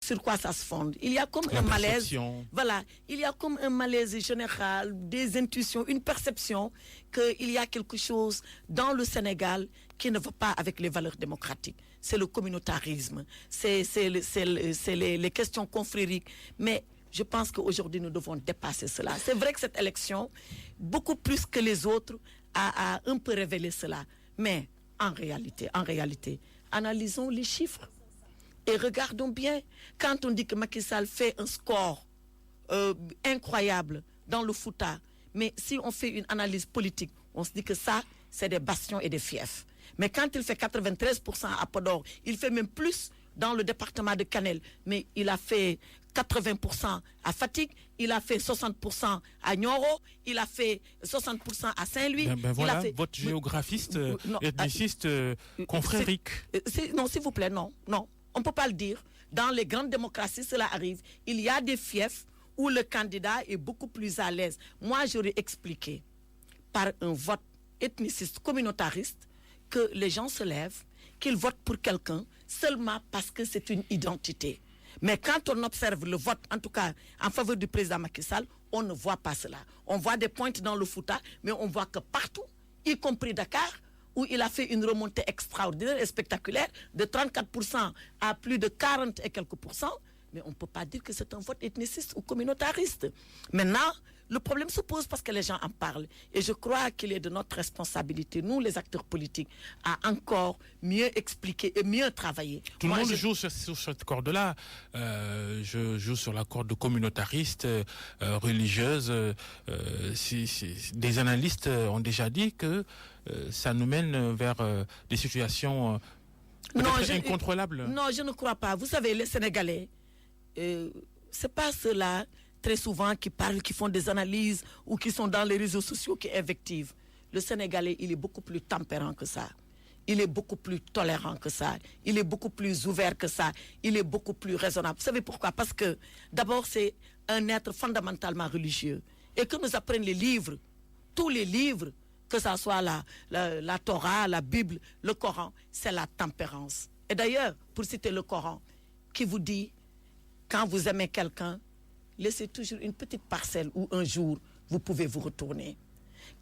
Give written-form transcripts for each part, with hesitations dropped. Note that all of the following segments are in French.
sur quoi ça se fonde. Il y a comme un malaise. Voilà, il y a comme un malaise général, des intuitions, une perception qu'il y a quelque chose dans le Sénégal qui ne va pas avec les valeurs démocratiques. C'est le communautarisme, c'est les questions confrériques. Mais je pense qu'aujourd'hui, nous devons dépasser cela. C'est vrai que cette élection, beaucoup plus que les autres, a un peu révélé cela. Mais en réalité, analysons les chiffres. Et regardons bien, quand on dit que Macky Sall fait un score incroyable dans le Fouta, mais si on fait une analyse politique, on se dit que ça, c'est des bastions et des fiefs. Mais quand il fait 93% à Podor, il fait même plus dans le département de Kanel, mais il a fait 80% à Fatick, il a fait 60% à Nioro, il a fait 60% à Saint-Louis. Voilà, il a fait... votre géographiste, ethniciste, confrérique. Non, s'il vous plaît, non. On ne peut pas le dire. Dans les grandes démocraties, cela arrive. Il y a des fiefs où le candidat est beaucoup plus à l'aise. Moi, j'aurais expliqué par un vote ethniciste, communautariste, que les gens se lèvent, qu'ils votent pour quelqu'un seulement parce que c'est une identité. Mais quand on observe le vote, en tout cas en faveur du président Macky Sall, on ne voit pas cela. On voit des pointes dans le Fouta, mais on voit que partout, y compris Dakar, où il a fait une remontée extraordinaire et spectaculaire de 34% à plus de 40 et quelques pourcents. Mais on ne peut pas dire que c'est un vote ethniciste ou communautariste. Maintenant, le problème se pose parce que les gens en parlent. Et je crois qu'il est de notre responsabilité, nous les acteurs politiques, à encore mieux expliquer et mieux travailler. Tout le monde joue sur cette corde-là. Je joue sur la corde communautariste, religieuse. Des analystes ont déjà dit que ça nous mène vers des situations incontrôlables. Non, je ne crois pas. Vous savez, les Sénégalais, c'est pas cela très souvent qui parlent, qui font des analyses ou qui sont dans les réseaux sociaux qui invectivent. Le Sénégalais, il est beaucoup plus tempérant que ça. Il est beaucoup plus tolérant que ça. Il est beaucoup plus ouvert que ça. Il est beaucoup plus raisonnable. Vous savez pourquoi? Parce que d'abord, c'est un être fondamentalement religieux. Et que nous apprennent les livres, tous les livres, que ce soit la Torah, la Bible, le Coran, c'est la tempérance. Et d'ailleurs, pour citer le Coran, qui vous dit, quand vous aimez quelqu'un, laissez toujours une petite parcelle où un jour, vous pouvez vous retourner.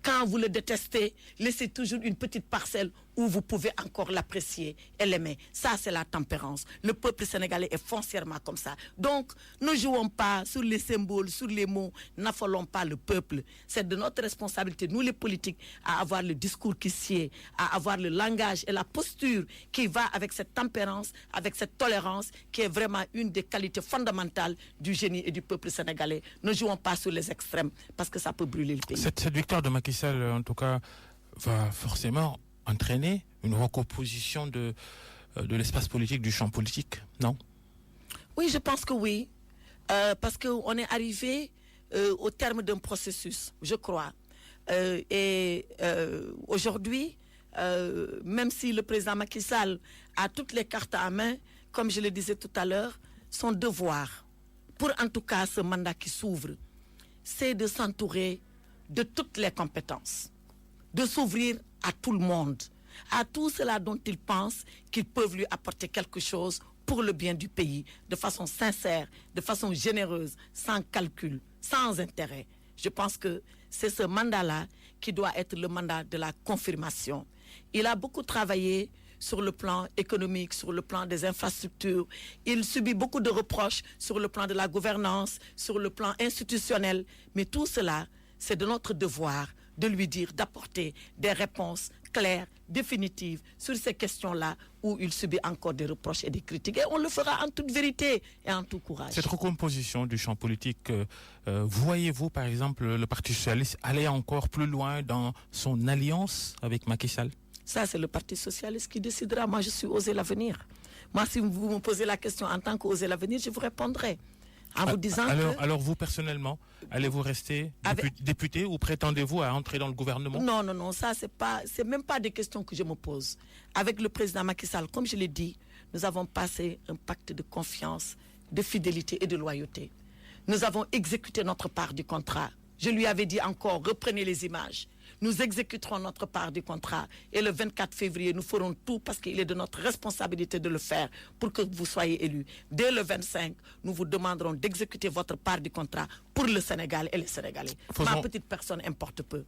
Quand vous le détestez, laissez toujours une petite parcelle où vous pouvez encore l'apprécier et l'aimer. Ça, c'est la tempérance. Le peuple sénégalais est foncièrement comme ça. Donc, ne jouons pas sur les symboles, sur les mots, n'affolons pas le peuple. C'est de notre responsabilité, nous les politiques, à avoir le discours qui sied, à avoir le langage et la posture qui va avec cette tempérance, avec cette tolérance, qui est vraiment une des qualités fondamentales du génie et du peuple sénégalais. Ne jouons pas sur les extrêmes, parce que ça peut brûler le pays. Cette victoire de Macky Sall, en tout cas, va forcément entraîner une recomposition de l'espace politique, du champ politique, non? Oui, je pense que oui. Parce qu'on est arrivé au terme d'un processus, je crois. Aujourd'hui, même si le président Macky Sall a toutes les cartes à main, comme je le disais tout à l'heure, son devoir, pour en tout cas ce mandat qui s'ouvre, c'est de s'entourer de toutes les compétences, de s'ouvrir à tout le monde, à tout cela dont ils pensent qu'ils peuvent lui apporter quelque chose pour le bien du pays, de façon sincère, de façon généreuse, sans calcul, sans intérêt. Je pense que c'est ce mandat-là qui doit être le mandat de la confirmation. Il a beaucoup travaillé sur le plan économique, sur le plan des infrastructures. Il subit beaucoup de reproches sur le plan de la gouvernance, sur le plan institutionnel. Mais tout cela, c'est de notre devoir de lui dire, d'apporter des réponses claires, définitives sur ces questions-là où il subit encore des reproches et des critiques. Et on le fera en toute vérité et en tout courage. Cette recomposition du champ politique, voyez-vous par exemple le Parti socialiste aller encore plus loin dans son alliance avec Macky Sall? Ça, c'est le Parti socialiste qui décidera. Moi, je suis Oser l'avenir. Moi, si vous me posez la question en tant qu'Oser l'avenir, je vous répondrai. En vous disant alors vous, personnellement, allez-vous rester député ou prétendez-vous à entrer dans le gouvernement? Non, ça, c'est même pas des questions que je me pose. Avec le président Macky Sall, comme je l'ai dit, nous avons passé un pacte de confiance, de fidélité et de loyauté. Nous avons exécuté notre part du contrat. Je lui avais dit encore, reprenez les images. nous exécuterons notre part du contrat. Et le 24 février, nous ferons tout parce qu'il est de notre responsabilité de le faire pour que vous soyez élus. Dès le 25, nous vous demanderons d'exécuter votre part du contrat pour le Sénégal et les Sénégalais. Ma petite personne importe peu.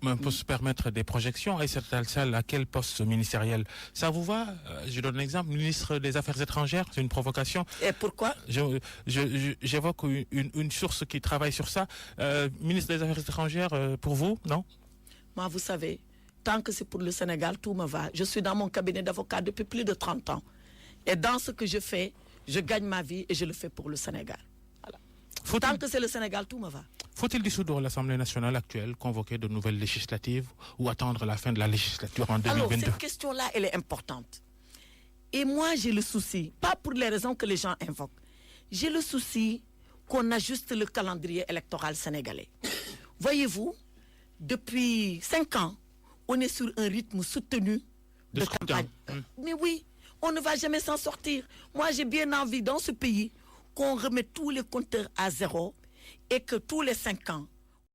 On peut se permettre des projections. Et cette salle, à quel poste ministériel? Ça vous va? Je donne un exemple. Ministre des Affaires étrangères, c'est une provocation. Et pourquoi? J'évoque une source qui travaille sur ça. Ministre des Affaires étrangères, pour vous, non? Moi, vous savez, tant que c'est pour le Sénégal, tout me va. Je suis dans mon cabinet d'avocat depuis plus de 30 ans. Et dans ce que je fais, je gagne ma vie et je le fais pour le Sénégal. Voilà. Tant que c'est le Sénégal, tout me va. Faut-il dissoudre l'Assemblée nationale actuelle, convoquer de nouvelles législatives ou attendre la fin de la législature en 2022? Alors, cette question-là, elle est importante. Et moi, j'ai le souci, pas pour les raisons que les gens invoquent, j'ai le souci qu'on ajuste le calendrier électoral sénégalais. Voyez-vous, depuis 5 ans, on est sur un rythme soutenu de campagne. Mais oui, on ne va jamais s'en sortir. Moi, j'ai bien envie dans ce pays qu'on remette tous les compteurs à zéro et que tous les 5 ans,